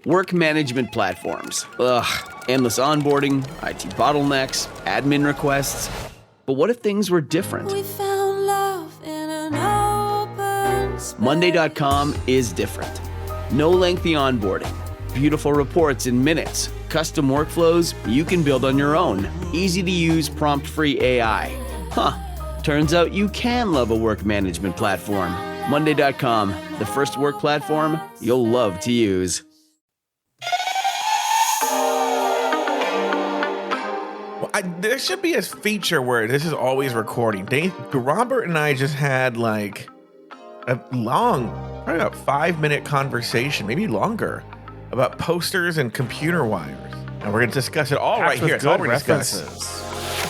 Work management platforms. Ugh, endless onboarding, IT bottlenecks, admin requests. But what if things were different? We found love in an open space. Monday.com is different. No lengthy onboarding. Beautiful reports in minutes. Custom workflows you can build on your own. Easy to use prompt-free AI. Huh. Turns out you can love a work management platform. Monday.com, the first work platform you'll love to use. Well, there should be a feature where this is always recording. Robert and I just had like a long, probably about 5-minute conversation, maybe longer, about posters and computer wires. And we're going to discuss it all right here. It's all we're discussing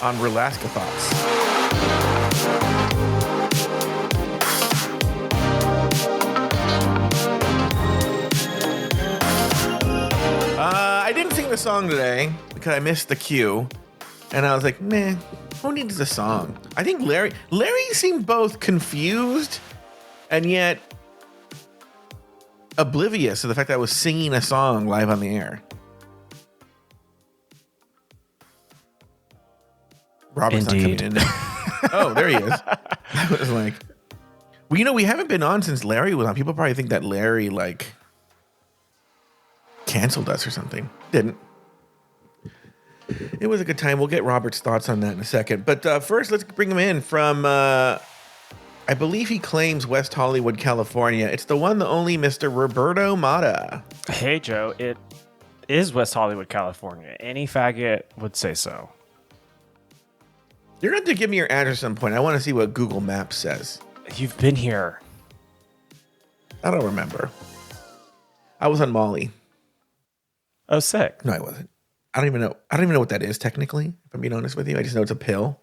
on RulaskaThoughts. I didn't sing the song today because I missed the cue. And I was like, man, who needs a song? I think Larry seemed both confused and yet oblivious to the fact that I was singing a song live on the air. Robert's Indeed. not coming in. Oh, there he is. I was like, well, we haven't been on since Larry was on. People probably think that Larry like canceled us or something. Didn't. It was a good time. We'll get Robert's thoughts on that in a second. But first, let's bring him in from, I believe he claims West Hollywood, California. It's the one, the only Mr. Roberto Mata. Hey, Joe. It is West Hollywood, California. Any faggot would say so. You're going to have to give me your address at some point. I want to see what Google Maps says. You've been here. I don't remember. I was on Molly. Oh, sick. No, I wasn't. I don't even know what that is technically, if I'm being honest with you. I just know it's a pill.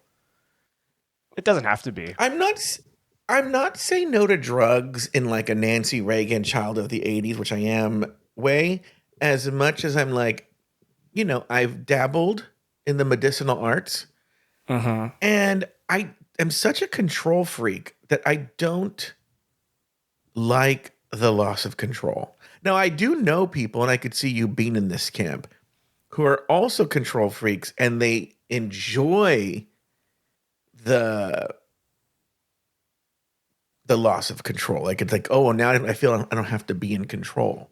It doesn't have to be. I'm not saying no to drugs in like a Nancy Reagan child of the 80s, which I am way, as much as I'm like, I've dabbled in the medicinal arts. Uh-huh. And I am such a control freak that I don't like the loss of control. Now, I do know people, and I could see you being in this camp, who are also control freaks, and they enjoy the loss of control. Like, it's like, oh, now I feel I don't have to be in control.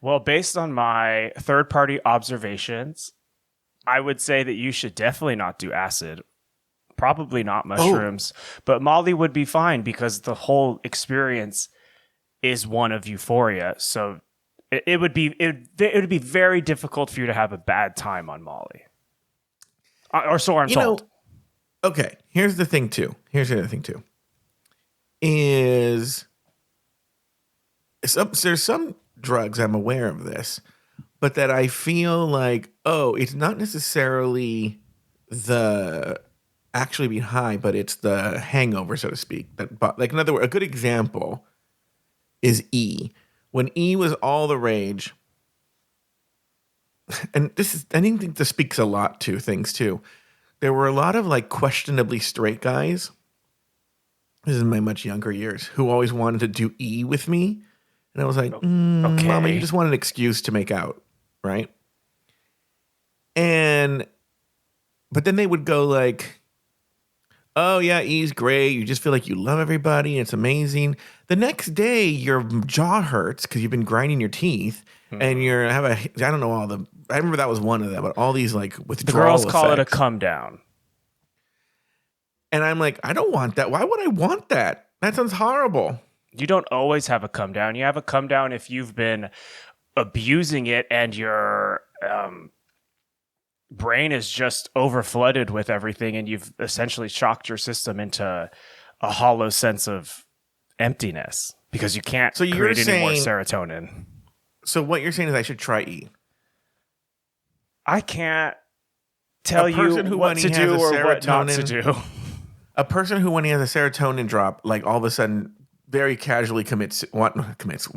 Well, based on my third-party observations, I would say that you should definitely not do acid. Probably not mushrooms. But Molly would be fine because the whole experience is one of euphoria. So it would be very difficult for you to have a bad time on Molly. Or so I'm told. Okay, here's the thing too. Is there's some drugs, I'm aware of this, but that I feel like, it's not necessarily the actually being high, but it's the hangover, so to speak. Like, in other words, a good example is E. When E was all the rage, and I think this speaks a lot to things too. There were a lot of like questionably straight guys, this is in my much younger years, who always wanted to do E with me. And I was like, okay. Mama, you just want an excuse to make out, right? But then they would go like, oh yeah, E's great. You just feel like you love everybody. And it's amazing. The next day, your jaw hurts because you've been grinding your teeth, and I don't know I remember that was one of them, but all these like withdrawal The girls call it a effects. come down. And I'm like, I don't want that. Why would I want that? That sounds horrible. You don't always have a come down. You have a come down if you've been abusing it and your brain is just overflooded with everything, and you've essentially shocked your system into a hollow sense of emptiness because you can't create any more serotonin. So what you're saying is I should try E. I can't tell you what to do or what not to do. A person who, when he has a serotonin drop, like all of a sudden very casually contemplates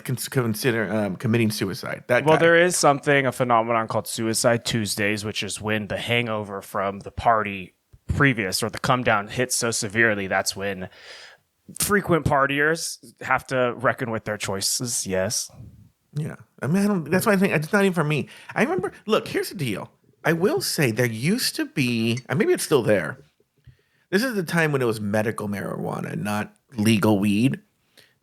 committing suicide. There is a phenomenon called Suicide Tuesdays, which is when the hangover from the party previous or the come down hits so severely. That's when frequent partiers have to reckon with their choices. Yes. Yeah. I mean, that's why I think it's not even for me. I remember, look, here's the deal. I will say there used to be, and maybe it's still there. This is the time when it was medical marijuana, not legal weed.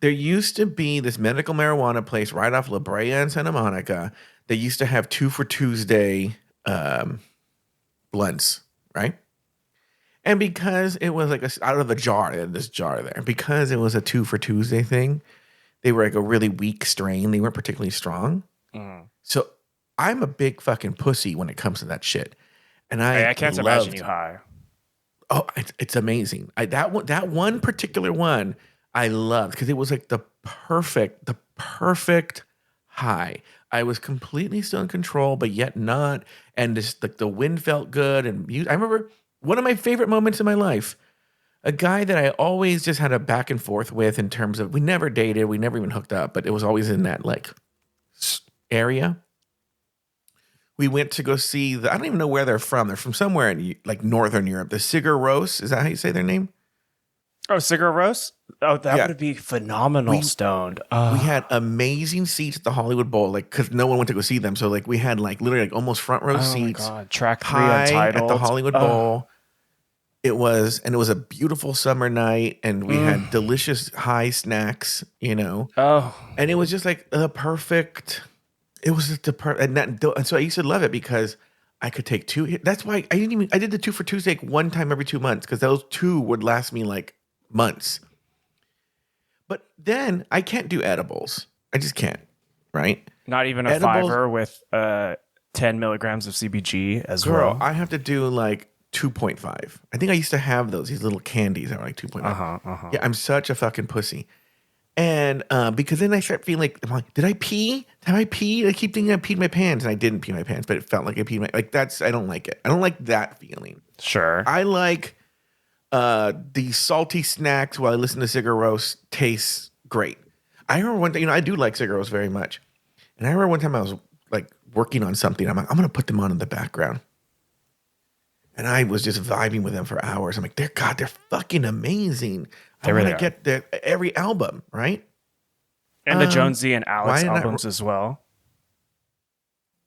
There used to be this medical marijuana place right off La Brea and Santa Monica. They used to have 2 for Tuesday blunts, right? And because it was like out of a jar, they had this jar there. Because it was a 2 for Tuesday thing, they were like a really weak strain. They weren't particularly strong. So I'm a big fucking pussy when it comes to that shit. And I can't imagine you high. Oh, it's amazing. That one particular one I loved because it was like the perfect high. I was completely still in control, but yet not. And just like the wind felt good. And I remember one of my favorite moments in my life, a guy that I always just had a back and forth with in terms of, we never dated, we never even hooked up, but it was always in that like area. We went to go see I don't even know where they're from. They're from somewhere in like Northern Europe. The Sigur Rós, is that how you say their name? Oh, Sigur Rós? Oh, that would be phenomenal. Stoned. We had amazing seats at the Hollywood Bowl, like because no one went to go see them. So like we had like literally like almost front row seats. Oh my God. Track 3 high Untitled. At the Hollywood Bowl. It was a beautiful summer night, and we had delicious high snacks, you know. Oh, and it was just like the perfect. It was just and so I used to love it because I could take 2. That's why I did the 2 for Tuesday like one time every 2 months because those 2 would last me like months. But then I can't do edibles. I just can't, right? not even a edibles, fiver with 10 milligrams of CBG as girl, well. I have to do like 2.5. I think I used to have these little candies that were like 2.5. Yeah, I'm such a fucking pussy. And because then I start feeling like, I'm like, did I pee? Have I peed? I keep thinking I peed my pants, and I didn't pee my pants, but it felt like I peed my, like I don't like it. I don't like that feeling. Sure. I like the salty snacks while I listen to Sigur Rós tastes great. I remember one thing, I do like Sigur Rós very much. And I remember one time I was like working on something. I'm like, I'm going to put them on in the background. And I was just vibing with them for hours. I'm like, they're fucking amazing. I want to get every album, right? And the Jonesy and Alex albums as well.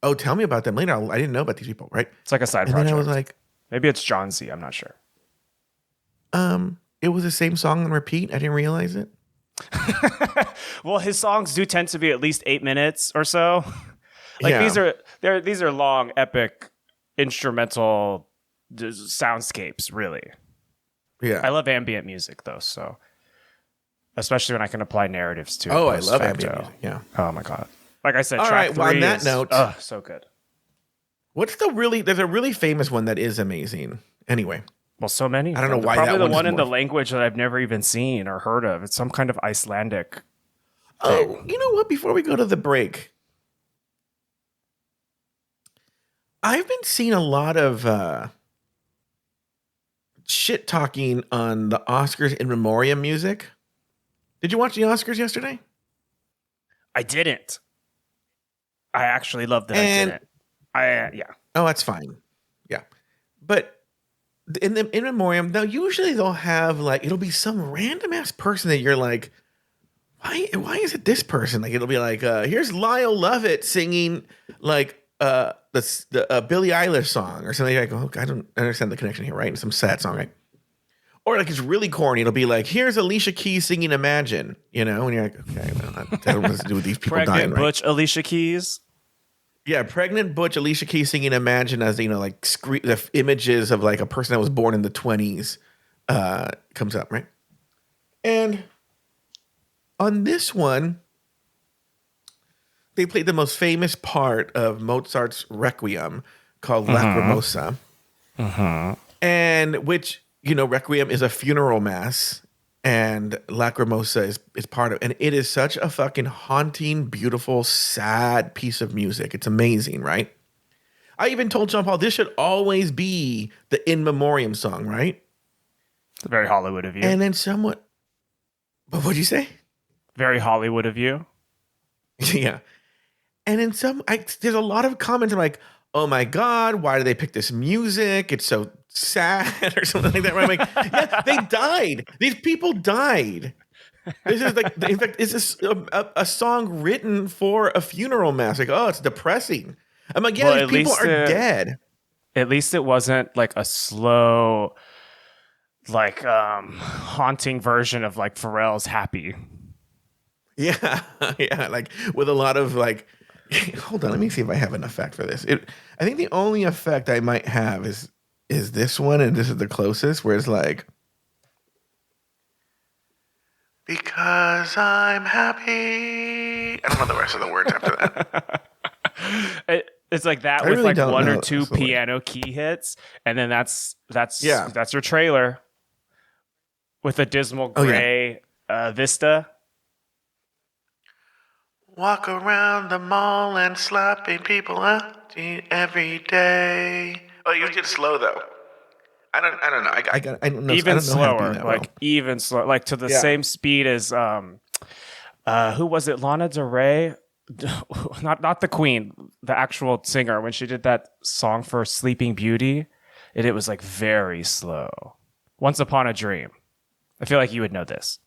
Oh, tell me about them later. I didn't know about these people, right? It's like a side project. And then I was like, maybe it's Jonesy. I'm not sure. It was the same song on repeat. I didn't realize it. Well, his songs do tend to be at least 8 minutes or so. Like these are long, epic, instrumental soundscapes, really. Yeah. I love ambient music though, so especially when I can apply narratives to it. Oh, I love ambient music. Yeah. Oh my God. Like I said, all track right, well, 3 on that is, note, so good. There's a really famous one that is amazing. Anyway. Well, so many. I don't know why probably that the one's one in more... the language that I've never even seen or heard of. It's some kind of Icelandic thing. Oh, you know what? Before we go to the break, I've been seeing a lot of shit talking on the Oscars in memoriam music. Did you watch the Oscars yesterday? I didn't. I actually loved that. I didn't. Yeah. Oh, that's fine. Yeah, but in memoriam, now usually they'll have like it'll be some random ass person that you're like, why is it this person? Like it'll be like, here's Lyle Lovett singing like the Billie Eilish song or something. Like, oh, I don't understand the connection here, right? Some sad song, right? Or like it's really corny. It'll be like, here's Alicia Keys singing Imagine, you know? And you're like, okay, well, that has to do with these people dying, right? Butch Alicia Keys. Yeah, pregnant Butch Alicia Keys singing Imagine as, like the images of like a person that was born in the 20s comes up, right? And on this one, they played the most famous part of Mozart's Requiem called Lacrimosa. And which, Requiem is a funeral mass and Lacrimosa is part of it. And it is such a fucking haunting, beautiful, sad piece of music. It's amazing, right? I even told John Paul this should always be the in memoriam song, right? It's very Hollywood of you. And then but what'd you say? Very Hollywood of you. Yeah. And in there's a lot of comments. I'm like, oh my God, why do they pick this music? It's so sad or something like that. Right? I'm like, yeah, they died. These people died. This is like, in fact, is this a song written for a funeral mass? Like, oh, it's depressing. I'm like, yeah, Well, these at people least are dead. At least it wasn't like a slow, like haunting version of like Pharrell's Happy. Yeah, yeah, like with a lot of like. Hold on, let me see if I have an effect for this. I think the only effect I might have is this one, and this is the closest, where it's like, because I'm happy. I don't know the rest of the words after that. It's like that I with really like don't one know or two the words. piano key hits, and then that's Yeah. your trailer with a dismal Oh, yeah. gray vista. Walk around the mall and slapping people up every day. Oh, you get slow though. I don't know. I don't know. I Even don't know how to do slower, that like well. even slower, like to the Yeah. same speed as who was it? Lana Del Rey, not the Queen, the actual singer when she did that song for Sleeping Beauty, and it was like very slow. Once Upon a Dream. I feel like you would know this.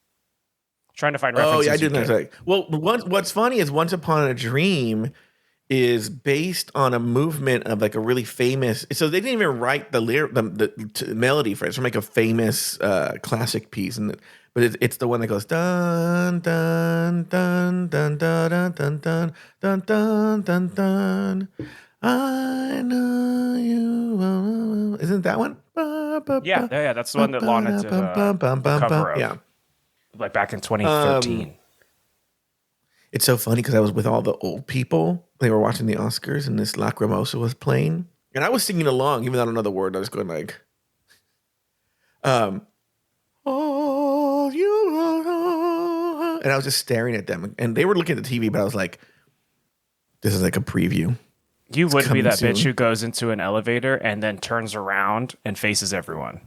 Trying to find references. Oh yeah, I you did know could. that. Well, what's funny is Once Upon a Dream is based on a movement of like a really famous. So they didn't even write the melody for it. It's from like a famous classic piece, but it's the one that goes dun dun dun dun dun dun dun dun dun dun dun. I know you. Isn't that one? Yeah, that's the one that Lana did the cover of. Yeah. Like back in 2013. It's so funny because I was with all the old people. They were watching the Oscars, and this Lacrimosa was playing, and I was singing along, even though I don't know the word. I was going like, "Oh, you," and I was just staring at them, and they were looking at the TV, but I was like, "This is like a preview." You would be coming that soon. bitch who goes into an elevator and then turns around and faces everyone.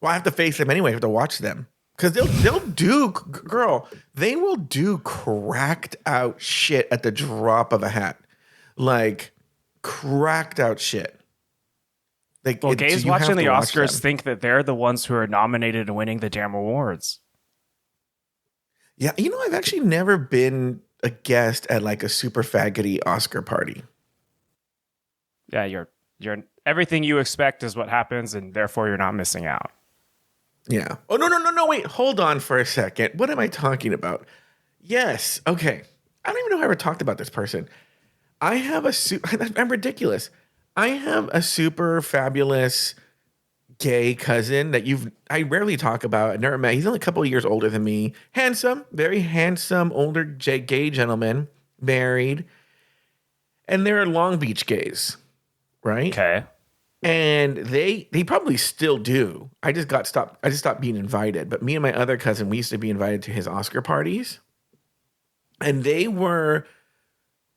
Well, I have to face them anyway. I have to watch them. Because they'll do, girl, they will do cracked out shit at the drop of a hat. Like, cracked out shit. Like, Well, so gays you have watching to the watch Oscars them. think that they're the ones who are nominated and winning the damn awards. Yeah, I've actually never been a guest at like a super faggoty Oscar party. Yeah, you're everything you expect is what happens, and therefore you're not missing out. Yeah. Oh, no, wait. Hold on for a second. What am I talking about? Yes. Okay. I don't even know if I ever talked about this person. I have I'm ridiculous. I have a super fabulous gay cousin that I rarely talk about. I never met. He's only a couple of years older than me. Handsome, very handsome, older gay gentleman, married. And they're Long Beach gays, right? Okay. And they probably still do. I just stopped being invited. But me and my other cousin, we used to be invited to his Oscar parties. And they were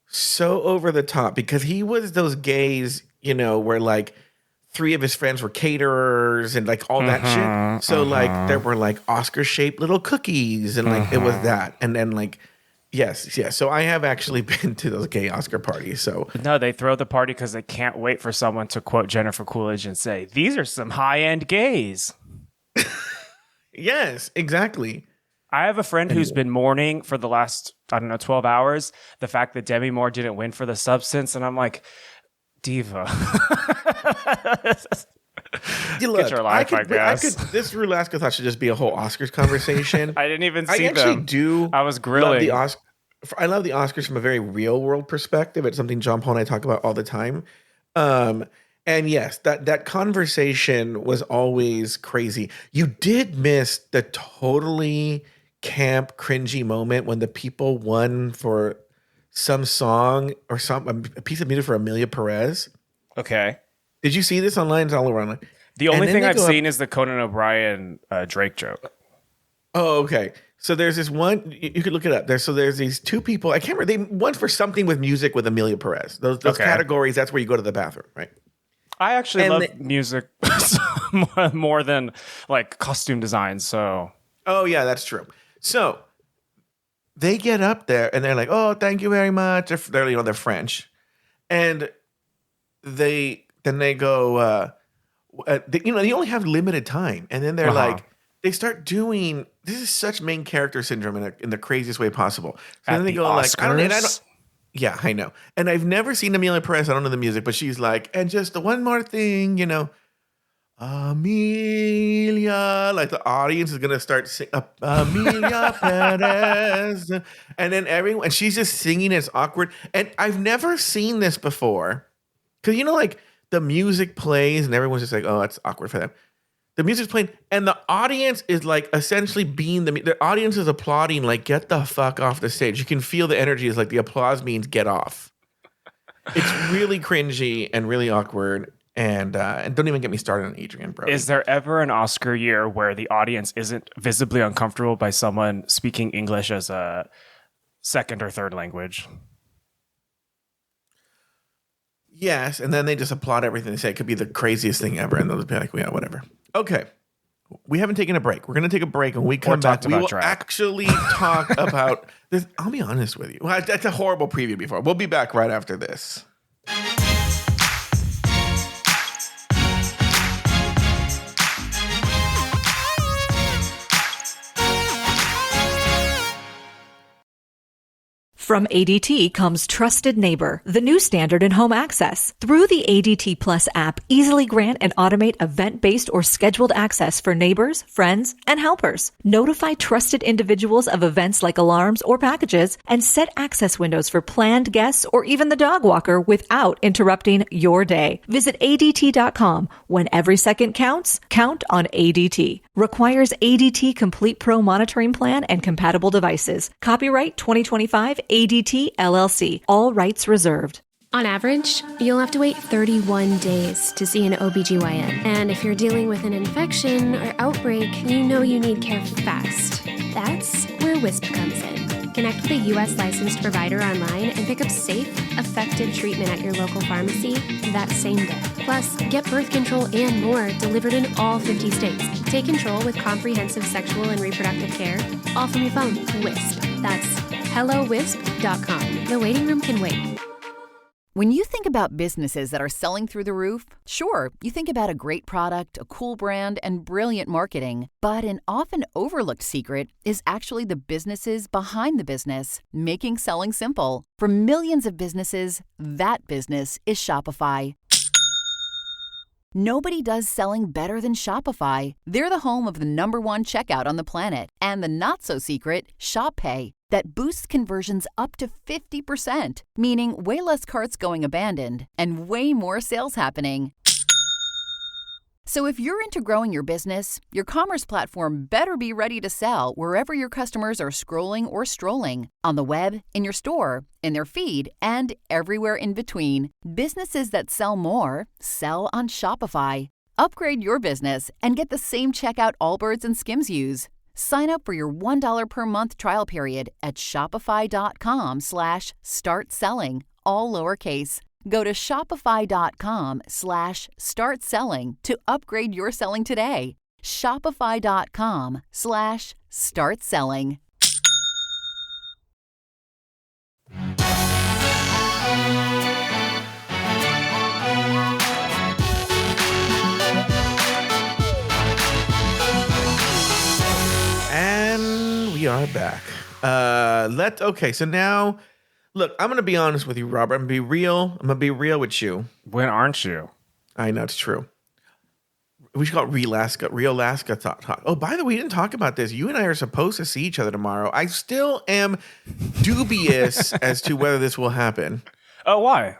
so over the top because he was those gays, where like 3 of his friends were caterers and like all that shit. So like there were like Oscar-shaped little cookies and like it was that. And then like yes. So I have actually been to those gay Oscar parties. So No, they throw the party because they can't wait for someone to quote Jennifer Coolidge and say, "These are some high-end gays." yes, exactly. I have a friend who's been mourning for the last, 12 hours, the fact that Demi Moore didn't win for The Substance. And I'm like, diva. Get your life, I guess. This RulaskaThoughts should just be a whole Oscars conversation. I didn't even see I actually them. do. I was grilling. I love the Oscars from a very real world perspective. It's something John Paul and I talk about all the time. And yes, that conversation was always crazy. You did miss the totally camp, cringy moment when the people won for some song or a piece of music for Amelia Perez. Okay. Did you see this online? It's all around. The only thing I've seen is the Conan O'Brien Drake joke. Oh, okay. So there's this one, you could look it up. There's these 2 people. I can't remember. They won for something with music with Amelia Perez. Those categories, that's where you go to the bathroom, right? I actually love music more than like costume design. So, oh yeah, that's true. So they get up there and they're like, "Oh, thank you very much." They're French, and they go, they only have limited time, and then they're like, they start doing this is such main character syndrome in the craziest way possible. So At then they the go like, I don't. Oscars? Yeah, I know. And I've never seen Amelia Perez. I don't know the music, but she's like, and just the one more thing, Amelia, like the audience is gonna start singing Amelia Perez, and then everyone, and she's just singing. It's awkward, and I've never seen this before, because like the music plays, and everyone's just like, oh, that's awkward for them. The music's playing, and the audience is like essentially being the audience is applauding, like, get the fuck off the stage. You can feel the energy is like the applause means get off. It's really cringy and really awkward. And don't even get me started on Adrian Brody. Is there ever an Oscar year where the audience isn't visibly uncomfortable by someone speaking English as a second or third language? Yes, and then they just applaud everything they say. It could be the craziest thing ever, and they'll just be like, yeah, whatever. Okay. We haven't taken a break. We're going to take a break, and when we come back, we will actually talk about this. I'll be honest with you. Well, that's a horrible preview before. We'll be back right after this. From ADT comes Trusted Neighbor, the new standard in home access. Through the ADT Plus app, easily grant and automate event-based or scheduled access for neighbors, friends, and helpers. Notify trusted individuals of events like alarms or packages, and set access windows for planned guests or even the dog walker without interrupting your day. Visit ADT.com. When every second counts, count on ADT. Requires ADT Complete Pro monitoring plan and compatible devices. Copyright 2025 ADT LLC. All rights reserved. On average, you'll have to wait 31 days to see an OBGYN. And if you're dealing with an infection or outbreak, you know you need care fast. That's where WISP comes in. Connect with a U.S. licensed provider online and pick up safe, effective treatment at your local pharmacy that same day. Plus, get birth control and more delivered in all 50 states. Take control with comprehensive sexual and reproductive care, all from your phone. WISP. That's HelloWisp.com. The waiting room can wait. When you think about businesses that are selling through the roof, sure, you think about a great product, a cool brand, and brilliant marketing. But an often overlooked secret is actually the businesses behind the business, making selling simple. For millions of businesses, that business is Shopify. Nobody does selling better than Shopify. They're the home of the #1 checkout on the planet and the not-so-secret Shop Pay that boosts conversions up to 50%, meaning way less carts going abandoned and way more sales happening. So if you're into growing your business, your commerce platform better be ready to sell wherever your customers are scrolling or strolling, on the web, in your store, in their feed, and everywhere in between. Businesses that sell more sell on Shopify. Upgrade your business and get the same checkout Allbirds and Skims use. Sign up for your $1 per month trial period at shopify.com/start selling, all lowercase. Go to shopify.com/start selling to upgrade your selling today. Shopify.com/start selling. And we are back. Okay, so now, look, I'm going to be honest with you, Robert. I'm going to be real. I'm going to be real with you. When aren't you? I know, it's true. We should call it Relaska Thoughts. Oh, by the way, we didn't talk about this. You and I are supposed to see each other tomorrow. I still am dubious as to whether this will happen. Oh, why?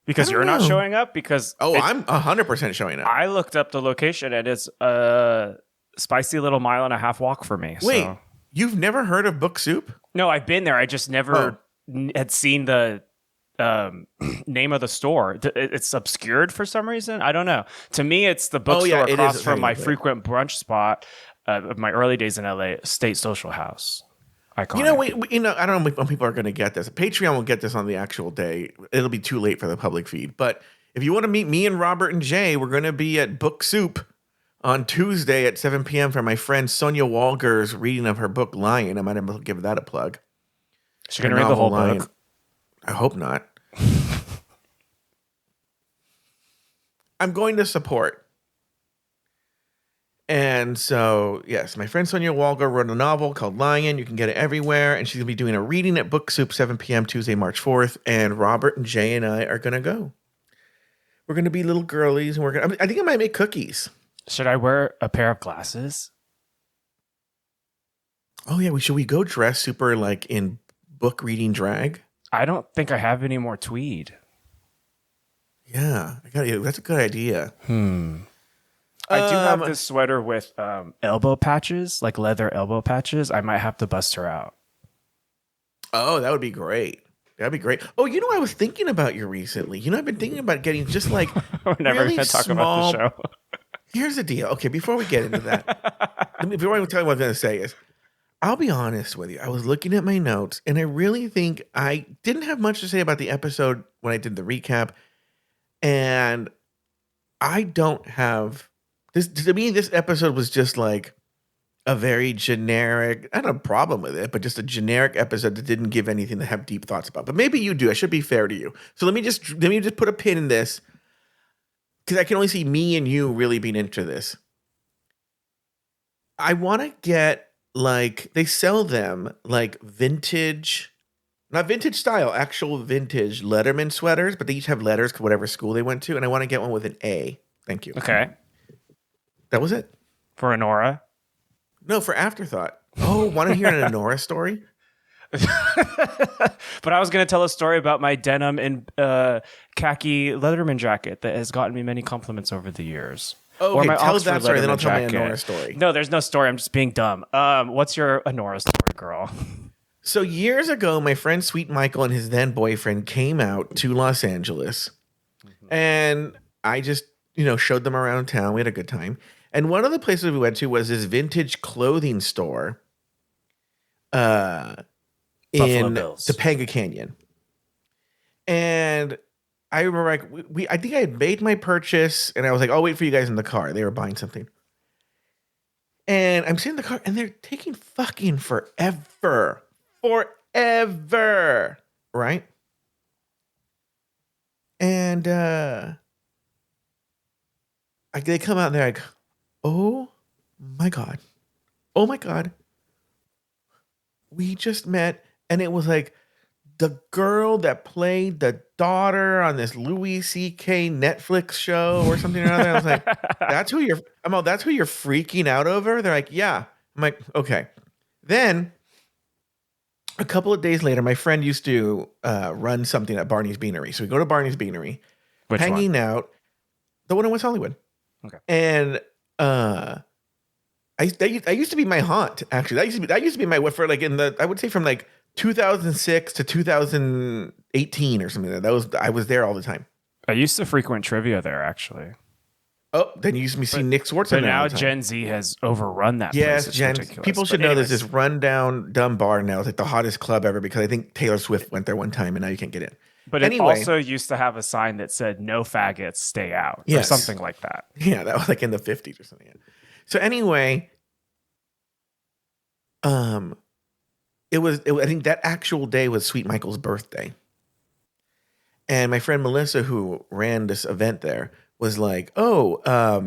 Because you're not showing up? Because I'm 100% showing up. I looked up the location and it's a spicy little 1.5 mile walk for me. Wait, so. You've never heard of Book Soup? No, I've been there. I just never had seen the name of the store. It's obscured for some reason. I don't know. To me, it's the bookstore across from my frequent brunch spot of my early days in LA, State Social House. Iconic. I don't know when people are going to get this. Patreon will get this on the actual day. It'll be too late for the public feed. But if you want to meet me and Robert and Jay, we're going to be at Book Soup on Tuesday at 7 p.m. for my friend Sonia Walger's reading of her book, Lion. I might have to give that a plug. She's going to read the whole book? I hope not. I'm going to support. And so, yes, my friend Sonia Walger wrote a novel called Lion. You can get it everywhere. And she's going to be doing a reading at Book Soup, 7 p.m. Tuesday, March 4th. And Robert and Jay and I are going to go. We're going to be little girlies. And I think I might make cookies. Should I wear a pair of glasses? Oh, yeah. Should we go dress super like in book reading drag? I don't think I have any more tweed. Yeah. That's a good idea. I do have this sweater with elbow patches, like leather elbow patches. I might have to bust her out. Oh, that would be great. That'd be great. Oh, I was thinking about you recently. I've been thinking about getting just like We're never really going to talk small. about the show. Here's the deal. Okay, before we get into that, before I tell you what I'm going to say is, I'll be honest with you. I was looking at my notes, and I really think I didn't have much to say about the episode when I did the recap, and I don't have this. To me, this episode was just like a very generic. I don't have a problem with it, but just a generic episode that didn't give anything to have deep thoughts about. But maybe you do. I should be fair to you. So let me just put a pin in this, because I can only see me and you really being into this. I want to get, like, they sell them like vintage, not vintage style, actual vintage Letterman sweaters, but they each have letters for whatever school they went to. And I want to get one with an A. Thank you. Okay. That was it. For Honora? No, for Afterthought. Oh, want to hear an Honora story? But I was going to tell a story about my denim and khaki Leatherman jacket that has gotten me many compliments over the years. Oh, Or okay, my tell Oxford that story, then I'll Leatherman tell my jacket. Honora story. No, there's no story. I'm just being dumb. What's your Honora story, girl? So years ago, my friend Sweet Michael and his then boyfriend came out to Los Angeles. And I just, showed them around town. We had a good time. And one of the places we went to was this vintage clothing store in Bills. Topanga Canyon. And I remember, I think I had made my purchase, and I was like, I'll wait for you guys in the car. They were buying something. And I'm sitting in the car, and they're taking fucking forever. Forever. Right? And they come out, and they're like, oh my God. Oh my God. We just met, and it was like the girl that played the daughter on this Louis C.K. Netflix show or something or other. I was like, that's who you're freaking out over? They're like, yeah. I'm like, okay. Then a couple of days later, my friend used to run something at Barney's Beanery. So we go to Barney's Beanery, hanging out, the one in West Hollywood. Okay. And that used to be my haunt, actually. That used to be my, for like I would say from like 2006 to 2018 or something. I was there all the time. I used to frequent trivia there, actually. Oh, then you used to see Nick Swartzen. But now Gen Z has overrun that place. Yes, It's Gen. ridiculous. People should know there's this rundown, dumb bar now. It's like the hottest club ever because I think Taylor Swift went there one time and now you can't get in. But it also used to have a sign that said, no faggots, stay out. Yes. Or something like that. Yeah, that was like in the 50s or something. So anyway, I think that actual day was Sweet Michael's birthday. And my friend Melissa, who ran this event there, was like, oh, I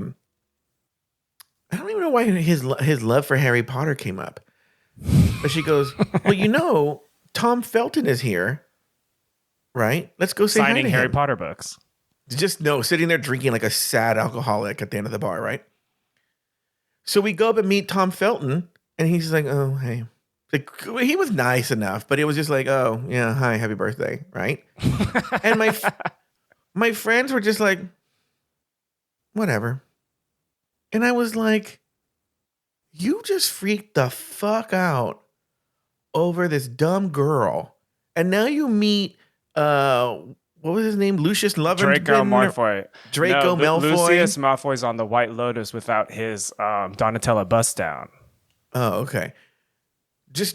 don't even know why his love for Harry Potter came up. But she goes, well, Tom Felton is here, right? Let's go say hi to him. Signing Harry Potter books. Just sitting there drinking like a sad alcoholic at the end of the bar, right? So we go up and meet Tom Felton, and he's like, oh, hey. Like, he was nice enough, but it was just like, oh, yeah, hi, happy birthday, right? And my friends were just like, whatever. And I was like, you just freaked the fuck out over this dumb girl. And now you meet, what was his name? Lucius Lovenkins? Draco Malfoy. Malfoy. Lucius Malfoy's on the White Lotus without his Donatella bust down. Oh, okay.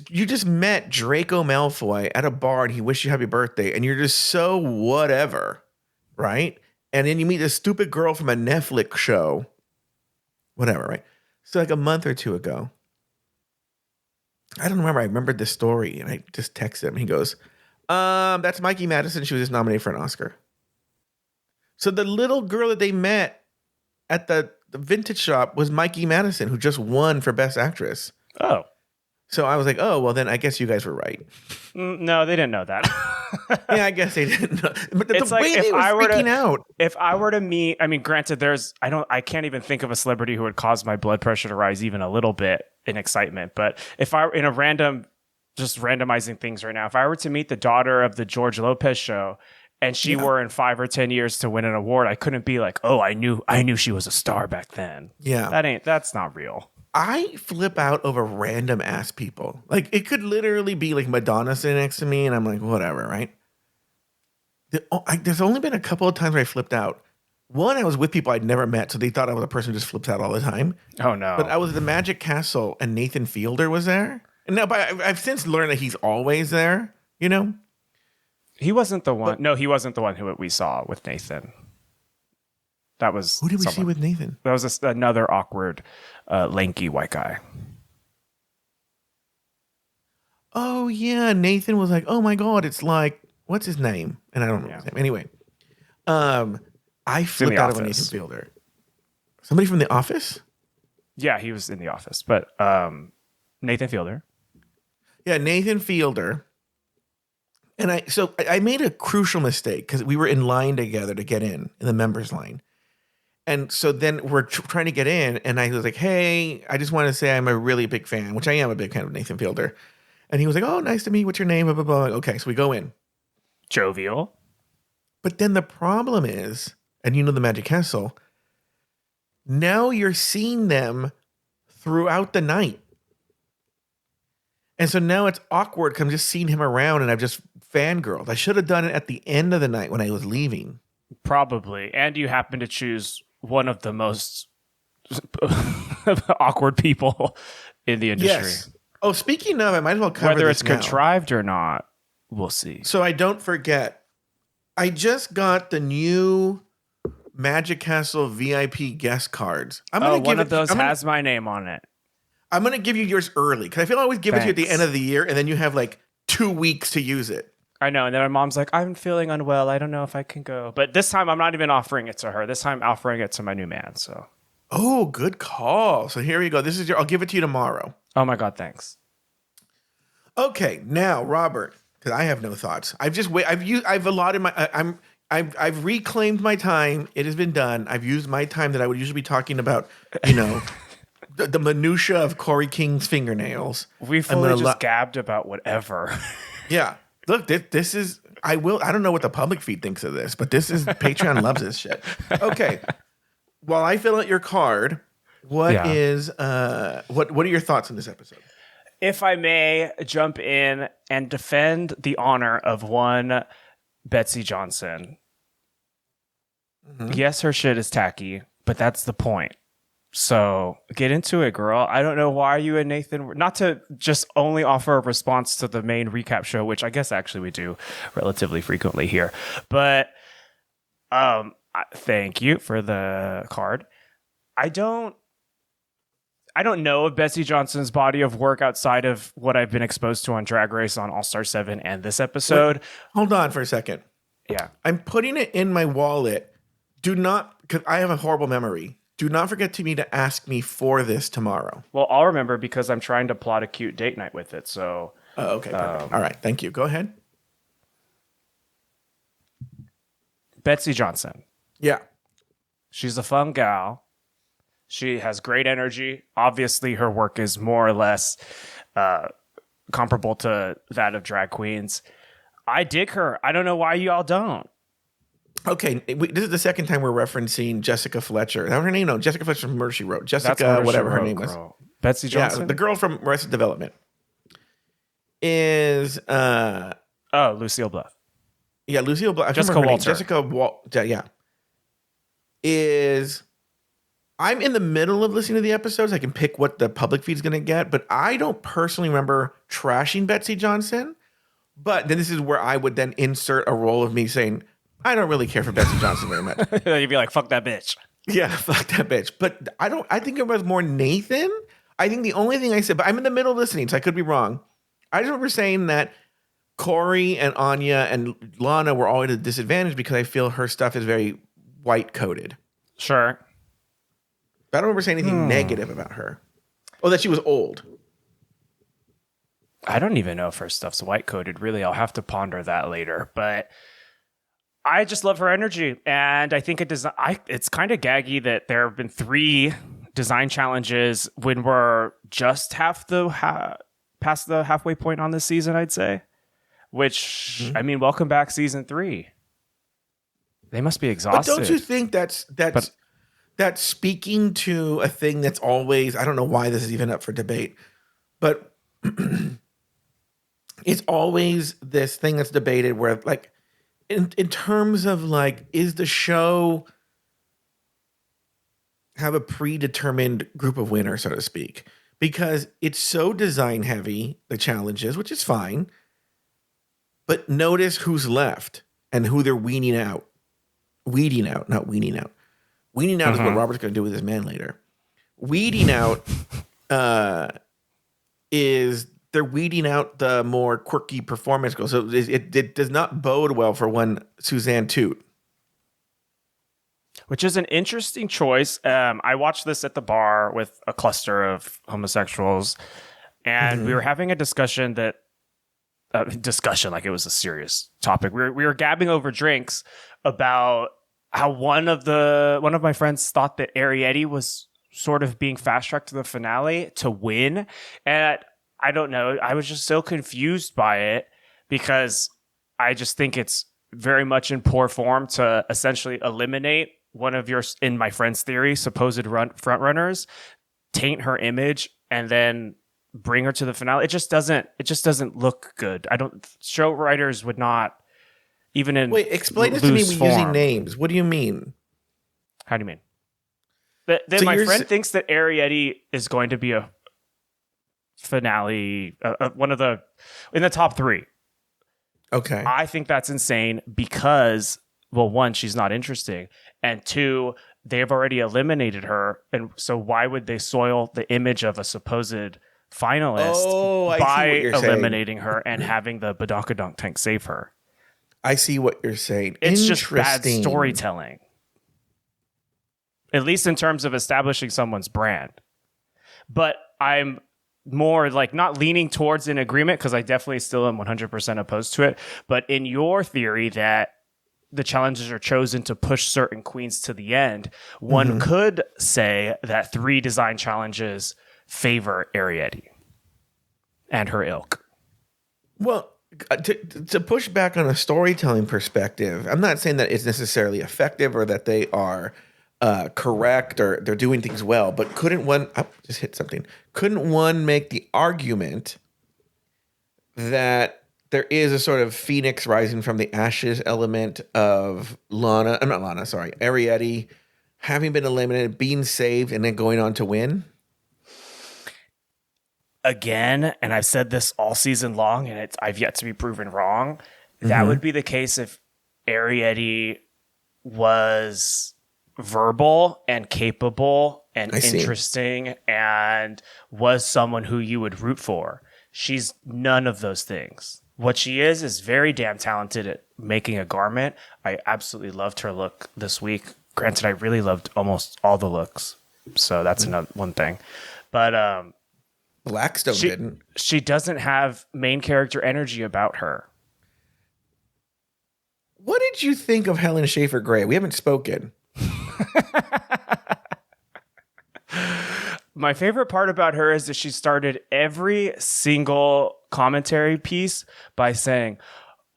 You just met Draco Malfoy at a bar and he wished you happy birthday and you're just so whatever, right? And then you meet this stupid girl from a Netflix show. Whatever, right? So like a month or two ago, I don't remember. I remembered this story and I just texted him. He goes, that's Mikey Madison. She was just nominated for an Oscar. So the little girl that they met at the the vintage shop was Mikey Madison, who just won for Best Actress. Oh. So I was like, oh, well, then I guess you guys were right. No, they didn't know that. Yeah, I guess they didn't know. But It's the like way if they were I were freaking to- out. If I were to meet, I mean, granted, I can't even think of a celebrity who would cause my blood pressure to rise even a little bit in excitement. But if I were in a just randomizing things right now, if I were to meet the daughter of the George Lopez show and she were in 5 or 10 years to win an award, I couldn't be like, oh, I knew she was a star back then. Yeah. That's not real. I flip out over random ass people. Like, it could literally be like Madonna sitting next to me, and I'm like, whatever, right? There's only been a couple of times where I flipped out. One, I was with people I'd never met, so they thought I was a person who just flips out all the time. Oh, no. But I was at the Magic Castle, and Nathan Fielder was there. And now, but I've since learned that he's always there, you know? He wasn't the one. No, he wasn't the one who we saw with Nathan. That was Who did we see with Nathan? That was another awkward, lanky white guy. Oh, yeah. Nathan was like, oh, my God, it's like, what's his name? And I don't remember his name. Anyway, I flipped out over Nathan Fielder. Somebody from The Office? Yeah, he was in The Office. But Nathan Fielder. Yeah, Nathan Fielder. And I made a crucial mistake because we were in line together to get in the members line. And so then we're trying to get in, and I was like, hey, I just want to say I'm a really big fan, which I am a big fan of Nathan Fielder. And he was like, oh, nice to meet you. What's your name? Blah, blah, blah. Okay, so we go in. Jovial. But then the problem is, and you know the Magic Castle, now you're seeing them throughout the night. And so now it's awkward because I'm just seeing him around and I've just fangirled. I should have done it at the end of the night when I was leaving. Probably. And you happen to choose one of the most awkward people in the industry. Yes. Oh, speaking of, I might as well cover whether this it's now. contrived or not, we'll see. So I don't forget, I just got the new Magic Castle VIP guest cards. One of those has my name on it. I'm going to give you yours early because I feel I always give it to you at the end of the year, and then you have like 2 weeks to use it. I know. And then my mom's like, I'm feeling unwell. I don't know if I can go. But this time I'm not even offering it to her. This time I'm offering it to my new man. So. Oh, good call. So here you go. This is I'll give it to you tomorrow. Oh my God. Thanks. Okay. Now, Robert, because I have no thoughts. I've allotted my, I've reclaimed my time. It has been done. I've used my time that I would usually be talking about, the minutia of Corey King's fingernails. We fully just gabbed about whatever. Yeah. Look, this is, I don't know what the public feed thinks of this, but this is, Patreon loves this shit. Okay. While I fill out your card, what are your thoughts on this episode? If I may jump in and defend the honor of one Betsey Johnson. Mm-hmm. Yes, her shit is tacky, but that's the point. So get into it, girl. I don't know why you and Nathan, not to just only offer a response to the main recap show, which I guess actually we do relatively frequently here. But thank you for the card. I don't know of Betsey Johnson's body of work outside of what I've been exposed to on Drag Race, on All-Star 7 and this episode. Wait, hold on for a second. Yeah. I'm putting it in my wallet. Do not, because I have a horrible memory. Do not forget to ask me for this tomorrow. Well, I'll remember because I'm trying to plot a cute date night with it. So. Oh, okay. Perfect. All right. Thank you. Go ahead. Betsey Johnson. Yeah. She's a fun gal. She has great energy. Obviously, her work is more or less comparable to that of drag queens. I dig her. I don't know why you all don't. Okay, this is the second time we're referencing Jessica Fletcher. Is that her name? No, Jessica Fletcher from Murder, She Wrote. Jessica, whatever her name was. Betsey Johnson? Yeah, the girl from Arrested Development. Is... Lucille Bluth. Yeah, Lucille Bluth. Jessica Walter. Jessica Walter, yeah. Is... I'm in the middle of listening to the episodes. I can pick what the public feed's going to get, but I don't personally remember trashing Betsey Johnson. But then this is where I would then insert a role of me saying... I don't really care for Betsey Johnson very much. You'd be like, fuck that bitch. Yeah, fuck that bitch. But I think it was more Nathan. I think the only thing I said, but I'm in the middle of listening, so I could be wrong. I just remember saying that Corey and Anya and Lana were all at a disadvantage because I feel her stuff is very white coded. Sure. But I don't remember saying anything negative about her. Oh, that she was old. I don't even know if her stuff's white coded. Really, I'll have to ponder that later. But I just love her energy, and I think it's kind of gaggy that there have been 3 design challenges when we're just past the halfway point on this season. I'd say, which I mean, welcome back season 3. They must be exhausted. But don't you think that's speaking to a thing that's always, I don't know why this is even up for debate, but it's always this thing that's debated where, like, in terms of, like, is the show have a predetermined group of winners, so to speak? Because it's so design heavy, the challenges, which is fine, but notice who's left and who they're weeding out. Weeding out, not weaning out. Weeding out is what Robert's going to do with his man later. Weeding out is they're weeding out the more quirky performance goals. So it does not bode well for one Suzanne Toot. Which is an interesting choice. I watched this at the bar with a cluster of homosexuals, and we were having a discussion like it was a serious topic. We were gabbing over drinks about how one of my friends thought that Arietti was sort of being fast tracked to the finale to win, and I don't know. I was just so confused by it because I just think it's very much in poor form to essentially eliminate one of your, in my friend's theory, supposed front runners, taint her image, and then bring her to the finale. It just doesn't look good. Show writers would not even in Wait, explain this to me with using names. What do you mean? How do you mean? That my friend thinks that Arietti is going to be a finale, one of the in the top 3. Okay. I think that's insane because, well, 1, she's not interesting, and 2, they've already eliminated her, and so why would they soil the image of a supposed finalist by eliminating her and having the Badonkadonk tank save her? I see what you're saying. It's just bad storytelling, at least in terms of establishing someone's brand. But I'm more like not leaning towards an agreement because I definitely still am 100% opposed to it. But in your theory that the challenges are chosen to push certain queens to the end, one could say that 3 design challenges favor Arietti and her ilk. Well, to push back on a storytelling perspective, I'm not saying that it's necessarily effective or that they are correct or they're doing things well, but couldn't one make the argument that there is a sort of phoenix rising from the ashes element of Arietti having been eliminated, being saved, and then going on to win? Again, and I've said this all season long, and I've yet to be proven wrong. That would be the case if Arietti was verbal and capable and interesting and was someone who you would root for. She's none of those things. What she is very damn talented at making a garment. I absolutely loved her look this week. Granted, I really loved almost all the looks, so that's another one thing. But Blackstone didn't. She doesn't have main character energy about her. What did you think of Helen Schaefer-Gray? We haven't spoken. My favorite part about her is that she started every single commentary piece by saying,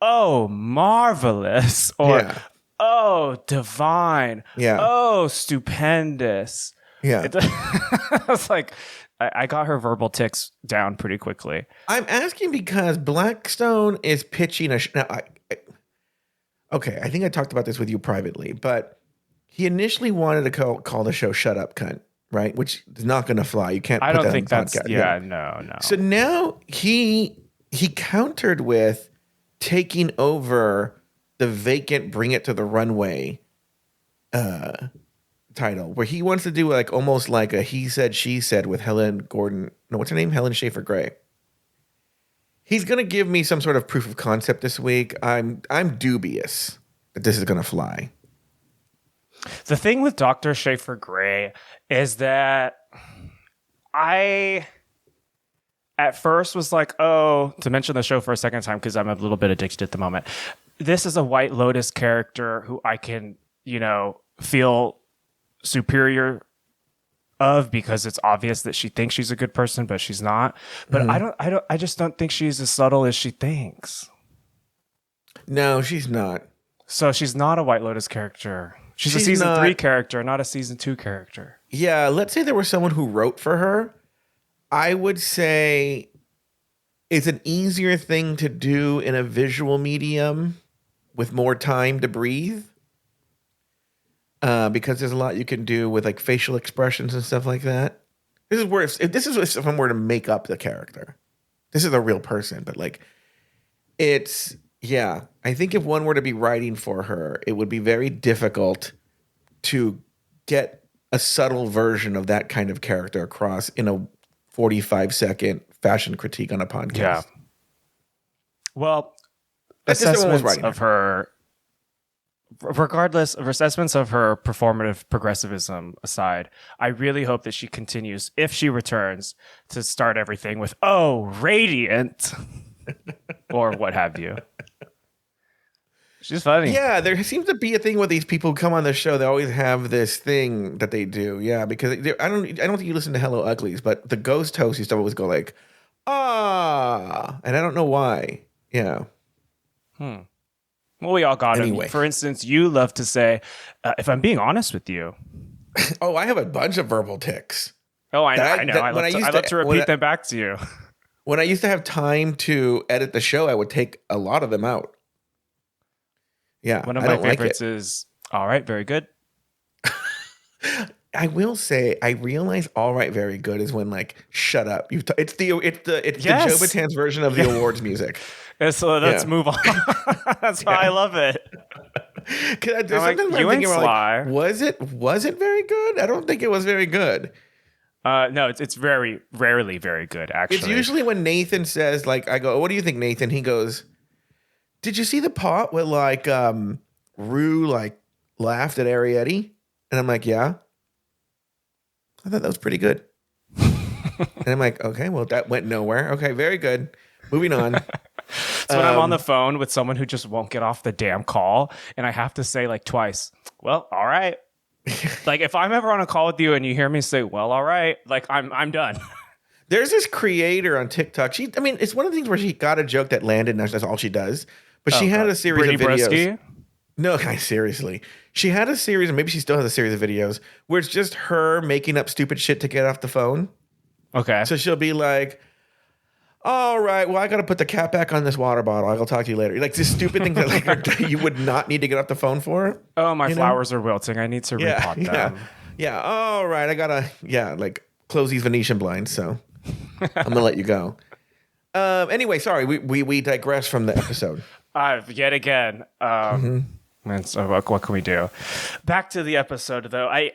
"Oh, marvelous," or "Oh, divine," "Oh, stupendous." Yeah. I was like, I got her verbal tics down pretty quickly. I'm asking because Blackstone is pitching okay, I think I talked about this with you privately, but he initially wanted to call the show "Shut Up, Cunt," right? Which is not going to fly. You can't. I don't think that's. Podcast. Yeah, no. So now he countered with taking over the vacant "Bring It to the Runway" title, where he wants to do like almost like a he said she said with Helen Schaefer-Gray. He's going to give me some sort of proof of concept this week. I'm dubious that this is going to fly. The thing with Dr. Schaefer-Gray is that I at first was like, oh, to mention the show for a second time because I'm a little bit addicted at the moment. This is a White Lotus character who I can, feel superior of because it's obvious that she thinks she's a good person, but she's not. But I just don't think she's as subtle as she thinks. No, she's not. So she's not a White Lotus character. She's a season 3 character, not a season 2 character. Yeah, let's say there was someone who wrote for her. I would say it's an easier thing to do in a visual medium with more time to breathe. Because there's a lot you can do with like facial expressions and stuff like that. This is where if someone were to make up the character. This is a real person, but like I think if one were to be writing for her, it would be very difficult to get a subtle version of that kind of character across in a 45-second fashion critique on a podcast. Yeah. Well, assessments of her, regardless of assessments of her performative progressivism aside, I really hope that she continues, if she returns, to start everything with, oh, radiant, or what have you. She's funny. Yeah, there seems to be a thing with these people who come on the show. They always have this thing that they do. Yeah, because I don't think you listen to Hello Uglies, but the ghost host used to always go like, and I don't know why. Yeah. Well, we all got anyway. it. For instance, you love to say, if I'm being honest with you. Oh, I have a bunch of verbal tics. Oh, I know. I love to repeat them back to you. When I used to have time to edit the show, I would take a lot of them out. Yeah, one of my favorites is all right, very good. I will say, I realize all right, very good is when like shut up. It's the Joe Batan's version of the awards music. So let's move on. That's why I love it. Was it very good? I don't think it was very good. No, it's very rarely very good. Actually, it's usually when Nathan says like, I go, "What do you think, Nathan?" He goes, "Did you see the part where like Rue like laughed at Arietti?" And I'm like, "Yeah." I thought that was pretty good. And I'm like, "Okay, well that went nowhere. Okay, very good. Moving on." So when I'm on the phone with someone who just won't get off the damn call, and I have to say like twice, "Well, all right." Like if I'm ever on a call with you and you hear me say, "Well, all right," like I'm done. There's this creator on TikTok. It's one of the things where she got a joke that landed, and that's all she does. But she had a series of videos. Brisky? No, seriously. She had a series, and maybe she still has a series of videos where it's just her making up stupid shit to get off the phone. Okay. So she'll be like, "All right, well, I got to put the cap back on this water bottle. I'll talk to you later." Like this stupid thing that like you would not need to get off the phone for. Oh, my flowers are wilting. I need to repot them. Yeah. All right, I gotta like close these Venetian blinds. So I'm gonna let you go. Anyway, sorry, we digress from the episode. Yet again. And so what can we do? Back to the episode, though. I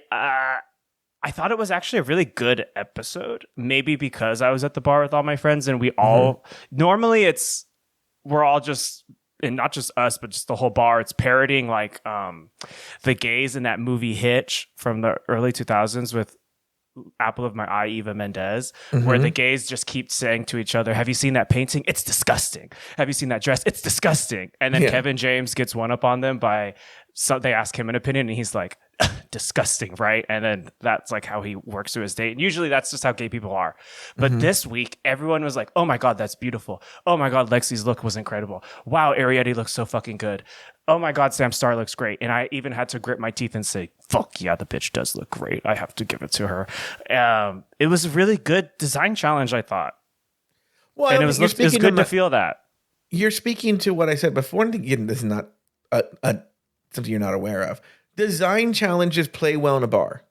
thought it was actually a really good episode. Maybe because I was at the bar with all my friends and we all normally we're all just, and not just us, but just the whole bar. It's parodying like the gays in that movie Hitch from the early 2000s with apple of my eye, Eva Mendes, where the gays just keep saying to each other, "Have you seen that painting? It's disgusting. Have you seen that dress? It's disgusting." And then Kevin James gets one up on them they ask him an opinion and he's like, "Disgusting, right?" And then that's like how he works through his date. And usually that's just how gay people are. But this week, everyone was like, "Oh my God, that's beautiful. Oh my God, Lexi's look was incredible. Wow, Arietti looks so fucking good. Oh my God, Sam Starr looks great." And I even had to grit my teeth and say, "Fuck yeah, the bitch does look great. I have to give it to her." It was a really good design challenge, I thought. Well, and it was good to feel that. You're speaking to what I said before. Again, this is not something you're not aware of. Design challenges play well in a bar.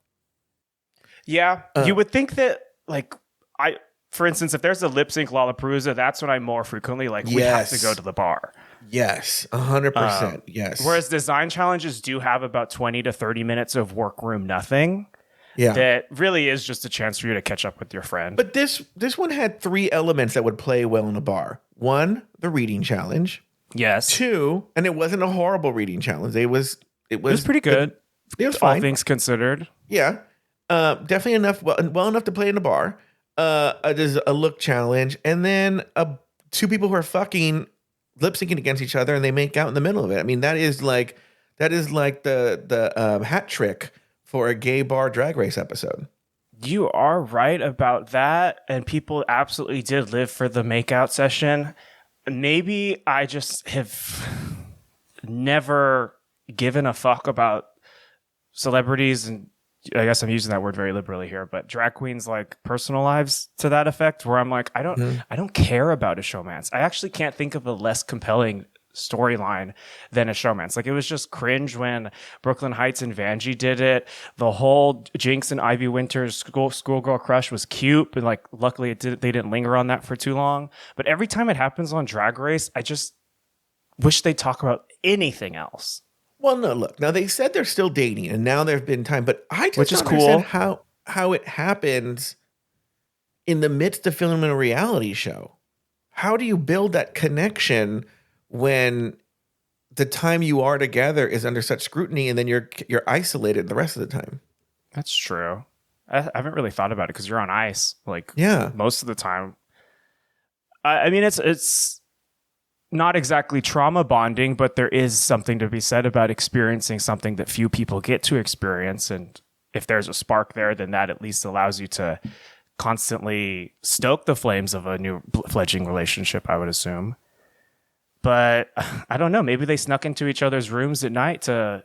Yeah, you would think that, like, for instance, if there's a lip sync Lollapalooza, that's when I more frequently like we have to go to the bar. Yes, 100%. Yes. Whereas design challenges do have about 20 to 30 minutes of workroom nothing. Yeah. That really is just a chance for you to catch up with your friend. But this one had 3 elements that would play well in a bar. 1, the reading challenge. Yes. 2, and it wasn't a horrible reading challenge. It was pretty good. It was All fine. things considered. Yeah. Definitely enough, well enough to play in a bar. There's a look challenge, and then two people who are fucking lip syncing against each other, and they make out in the middle of it. I mean, that is like the hat trick for a gay bar drag race episode. You are right about that, and people absolutely did live for the makeout session. Maybe I just have never given a fuck about celebrities, and I guess I'm using that word very liberally here, but drag queens like personal lives to that effect, where I'm like, I don't care about a showmance. I actually can't think of a less compelling storyline than a showmance. Like, it was just cringe when Brooklyn Heights and Vanjie did it. The whole Jinx and Ivy Winters schoolgirl crush was cute, but like, luckily they didn't linger on that for too long. But every time it happens on Drag Race, I just wish they'd talk about anything else. Well, no, look. Now they said they're still dating, and now there've been time, but I just Which don't is cool. understand how it happens in the midst of filming a reality show. How do you build that connection when the time you are together is under such scrutiny, and then you're isolated the rest of the time? That's true. I haven't really thought about it because you're on ice, like, Yeah. most of the time. I mean, it's not exactly trauma bonding, but there is something to be said about experiencing something that few people get to experience. And if there's a spark there, then that at least allows you to constantly stoke the flames of a new fledgling relationship, I would assume. But I don't know. Maybe they snuck into each other's rooms at night to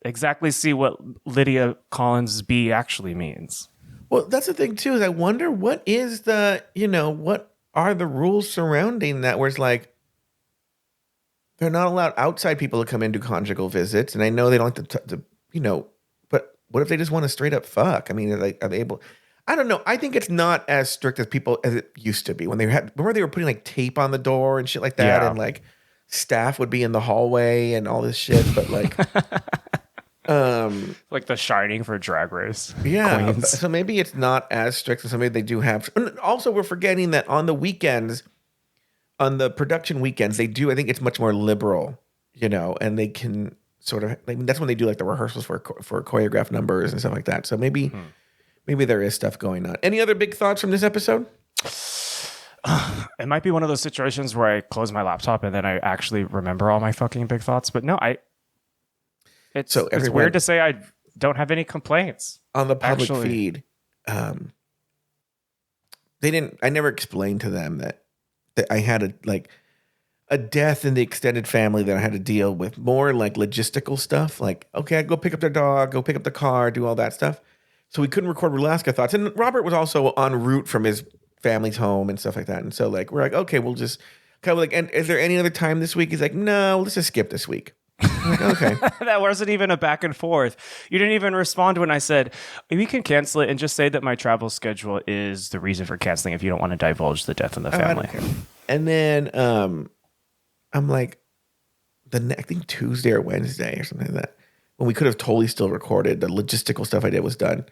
exactly see what Lydia Collins B actually means. Well, that's the thing too, is I wonder what are the rules surrounding that, where it's like, they're not allowed outside people to come in do conjugal visits. And I know they don't like to but what if they just want to straight up fuck? I mean, are they able? I don't know. I think it's not as strict as it used to be when remember they were putting like tape on the door and shit like that. Yeah. And like staff would be in the hallway and all this shit. But like, Like The Shining for Drag Race. yeah. Queens. So maybe it's not as strict as somebody they do have. And also, we're forgetting that on the weekends, on the production weekends, they do, I think it's much more liberal, and they can sort of, like, that's when they do like the rehearsals for choreographed numbers and stuff like that. So maybe there is stuff going on. Any other big thoughts from this episode? It might be one of those situations where I close my laptop and then I actually remember all my fucking big thoughts. But no, it's weird to say I don't have any complaints. On the public feed, I never explained to them that I had a death in the extended family that I had to deal with, more like logistical stuff. Like, okay, I'd go pick up their dog, go pick up the car, do all that stuff. So we couldn't record Rulaska Thoughts. And Robert was also en route from his family's home and stuff like that. And so like, we're like, okay, we'll just kind of like, and is there any other time this week? He's like, no, let's just skip this week. I'm like, okay. That wasn't even a back and forth. You didn't even respond when I said, we can cancel it and just say that my travel schedule is the reason for canceling if you don't want to divulge the death in the family. I don't care. And then I'm like, I think Tuesday or Wednesday or something like that, when we could have totally still recorded, the logistical stuff I did was done.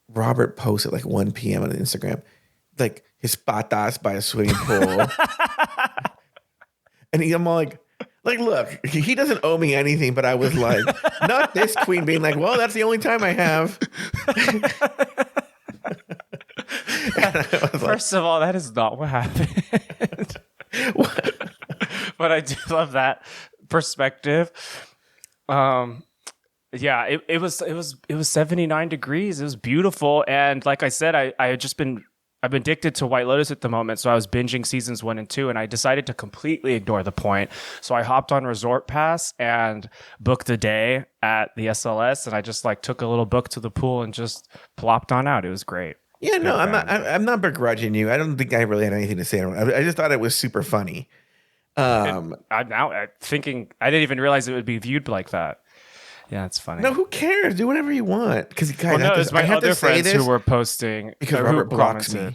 Robert posted like 1 p.m. on Instagram, like his patas by a swimming pool. And I'm all like, look, he doesn't owe me anything, but I was like, not this queen being like, well, that's the only time I have. First of all, that is not what happened. But I do love that perspective. Yeah, it was 79 degrees. It was beautiful, and like I said, I've been addicted to White Lotus at the moment, so I was binging seasons 1 and 2, and I decided to completely ignore the point. So I hopped on Resort Pass and booked a day at the SLS, and I just like took a little book to the pool and just plopped on out. It was great. Yeah, no, I'm not begrudging you. I don't think I really had anything to say. I just thought it was super funny. I'm now thinking I didn't even realize it would be viewed like that. Yeah, it's funny. No, who cares? Do whatever you want. Because it's my other friends who were posting because Robert blocks me.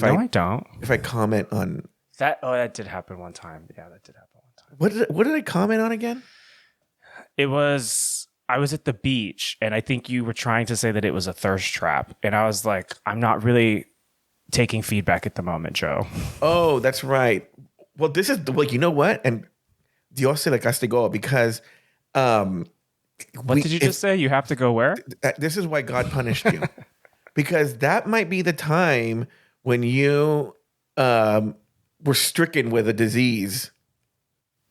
I don't. If I comment on that, that did happen one time. Yeah, that did happen one time. What did I comment on again? I was at the beach, and I think you were trying to say that it was a thirst trap, and I was like, I'm not really taking feedback at the moment, Joe. Oh, that's right. Well, this is like, you know what? And Dios se le castigó, because What did you just say? You have to go where? This is why God punished you. Because that might be the time when you were stricken with a disease.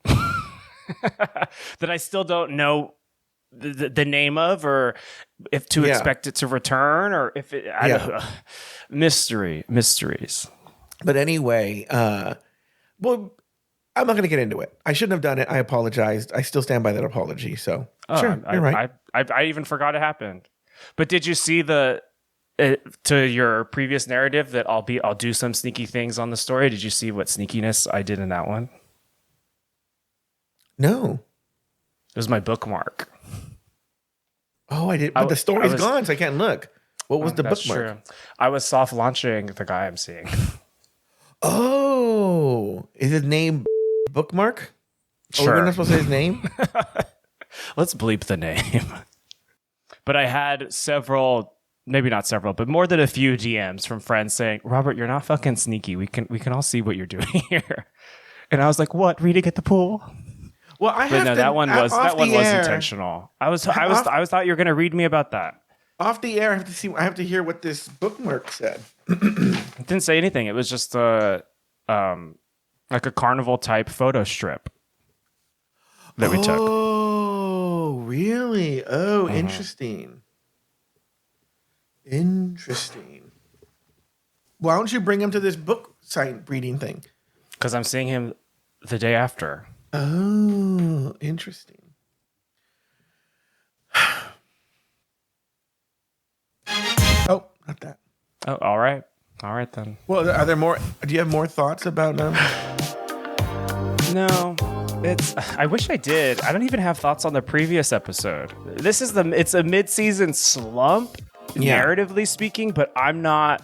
That I still don't know the name of, or if to expect it to return, or if it... I don't know. Mysteries. But anyway, well, I'm not going to get into it. I shouldn't have done it. I apologized. I still stand by that apology. So sure, you're right. I even forgot it happened. But did you see to your previous narrative that I'll do some sneaky things on the story? Did you see what sneakiness I did in that one? No. It was my bookmark. Oh, I did. But the story's gone, so I can't look. What was the bookmark? True. I was soft launching the guy I'm seeing. Oh, is his name Bookmark? Sure. Oh, we're not supposed to say his name? Let's bleep the name. But I had several, maybe not several, but more than a few DMs from friends saying, "Robert, you're not fucking sneaky. We can all see what you're doing here." And I was like, "What? Reading at the pool?" Well, that one was intentional. I thought you were going to read me about that. Off the air, I have to hear what this bookmark said. It didn't say anything. It was just like a carnival type photo strip that we took. Oh, really? Oh, interesting. Interesting. Why don't you bring him to this book site reading thing? Because I'm seeing him the day after. Oh, interesting. Oh, not that. Oh, all right. All right, then. Well, are there more? Do you have more thoughts about them? No. I wish I did. I don't even have thoughts on the previous episode. It's a mid-season slump, narratively speaking, but I'm not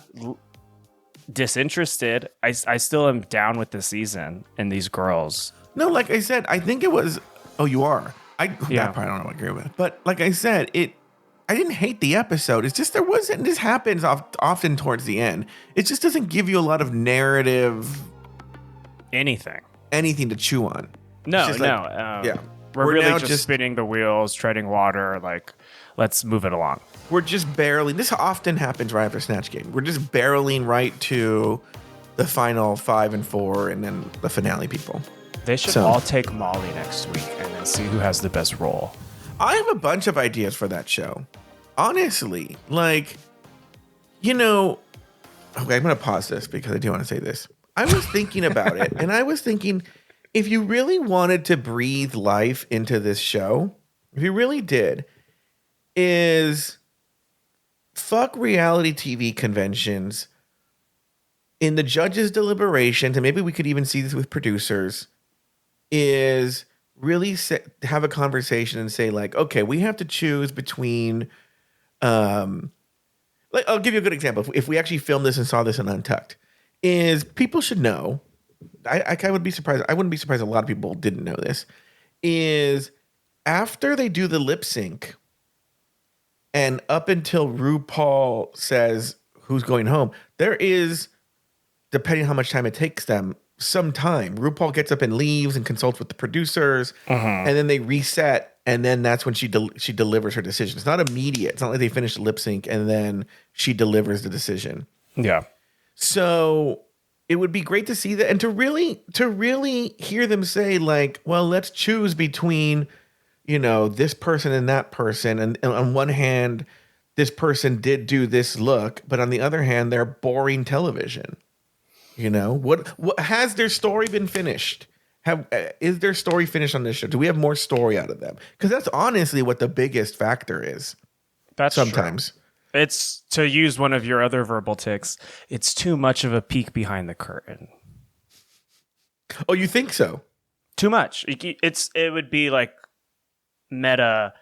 disinterested. I still am down with the season and these girls. No, like I said, I think it was. Oh, you are. That part I don't agree with. But like I said, I didn't hate the episode. It's just there wasn't. This happens often towards the end. It just doesn't give you a lot of narrative. Anything to chew on. No. We're really now just spinning the wheels, treading water. Like, let's move it along. We're just barreling. This often happens right after Snatch Game. We're just barreling right to the final 5 and 4, and then the finale people. They should all take Molly next week and then see who has the best role. I have a bunch of ideas for that show. Honestly, like, okay, I'm going to pause this because I do want to say this. I was thinking about it, and I was thinking, if you really wanted to breathe life into this show, if you really did, is fuck reality TV conventions in the judges' deliberations, and maybe we could even see this with producers, is really have a conversation and say, like, okay, we have to choose between, like, I'll give you a good example. If we actually filmed this and saw this in Untucked, is people should know, I would be surprised. I wouldn't be surprised a lot of people didn't know this, is after they do the lip sync and up until RuPaul says who's going home, there is, depending on how much time it takes them, some time. RuPaul gets up and leaves and consults with the producers, and then they reset, and then that's when she delivers her decision. It's not immediate. It's not like they finish the lip sync and then she delivers the decision. Yeah. So it would be great to see that, and to really hear them say, like, well, let's choose between, this person and that person. And on one hand, this person did do this look, but on the other hand, they're boring television. What has their story been finished? Is their story finished on this show? Do we have more story out of them? Because that's honestly what the biggest factor is. That's sometimes. True. It's, to use one of your other verbal tics, it's too much of a peek behind the curtain. Oh, you think so? Too much. It would be like meta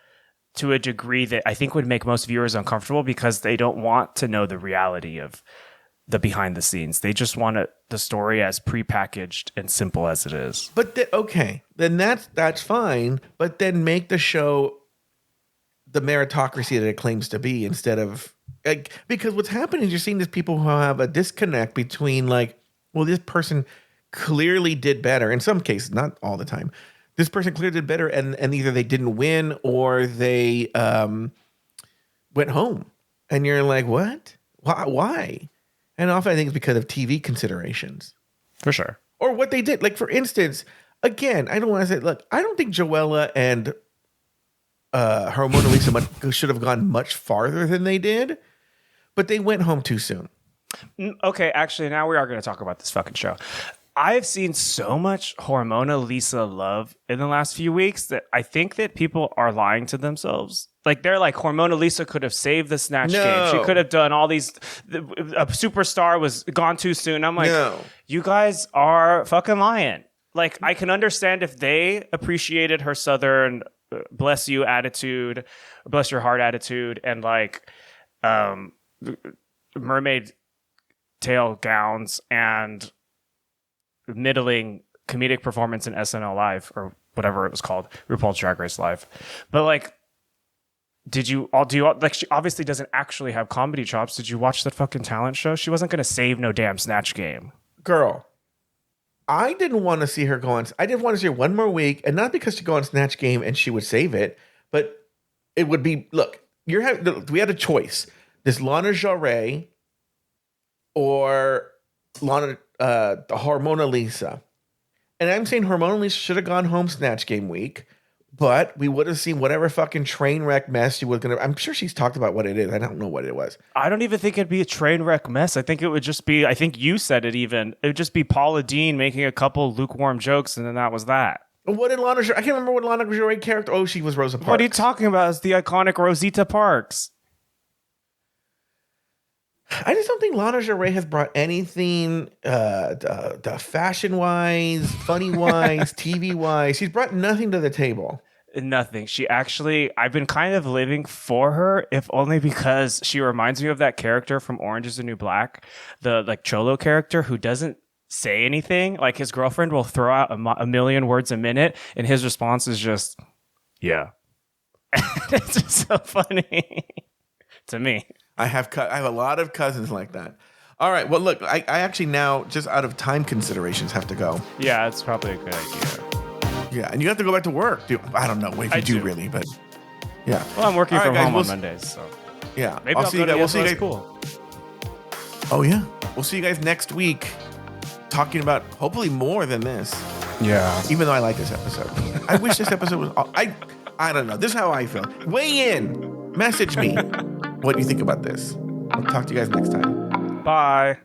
to a degree that I think would make most viewers uncomfortable, because they don't want to know the reality of the behind the scenes. They just want the story as prepackaged and simple as it is. But then that's fine. But then make the show the meritocracy that it claims to be, instead of, like, because what's happening is you're seeing these people who have a disconnect between, like, well, this person clearly did better in some cases, not all the time. this person clearly did better, and either they didn't win or they went home. And you're like, what? Why? And often I think it's because of TV considerations. For sure. Or what they did. Like, for instance, again, I don't want to say, look, I don't think Joella and her Mona Lisa should have gone much farther than they did, but they went home too soon. Okay, actually, now we are going to talk about this fucking show. I've seen so much Hormona Lisa love in the last few weeks that I think that people are lying to themselves. Like, they're like, Hormona Lisa could have saved the Snatch game. She could have done all these. A superstar was gone too soon. I'm like, you guys are fucking lying. Like, I can understand if they appreciated her Southern bless you attitude, bless your heart attitude, and like mermaid tail gowns and middling comedic performance in SNL Live or whatever it was called, RuPaul's Drag Race Live. But like, do you like, she obviously doesn't actually have comedy chops. Did you watch that fucking talent show? She wasn't going to save no damn Snatch game. Girl, I didn't want to see her go on. I didn't want to see her one more week, and not because she go on Snatch Game and she would save it, but it would be, look, we had a choice. This Lana Jarre or the Hormona Lisa. And I'm saying Hormona Lisa should have gone home Snatch Game week, but we would have seen whatever fucking train wreck mess she was going to. I'm sure she's talked about what it is. I don't know what it was. I don't even think it'd be a train wreck mess. I think it would just be, I think you said it even, it would just be Paula Deen making a couple lukewarm jokes, and then that was that. What did Lana Jarre? I can't remember what Lana Jarre character. Oh, she was Rosa Parks. What are you talking about? It's the iconic Rosita Parks. I just don't think Lana Jarre has brought anything the fashion-wise, funny-wise, TV-wise. She's brought nothing to the table. Nothing. She actually, I've been kind of living for her, if only because she reminds me of that character from Orange is the New Black, the like Cholo character who doesn't say anything. Like, his girlfriend will throw out a million words a minute, and his response is just, yeah. It's just so funny to me. I have a lot of cousins like that. All right. Well, look, I actually now, just out of time considerations, have to go. Yeah, it's probably a good idea. Yeah, and you have to go back to work. Dude, I don't know if you do really, but yeah. Well, I'm working from home on Mondays, so yeah. Maybe I'll see you guys. We'll see you guys. Cool. Oh yeah, we'll see you guys next week, talking about hopefully more than this. Yeah. Even though I like this episode, I wish this episode was. I don't know. This is how I feel. Weigh in. Message me what you think about this. I'll talk to you guys next time. Bye.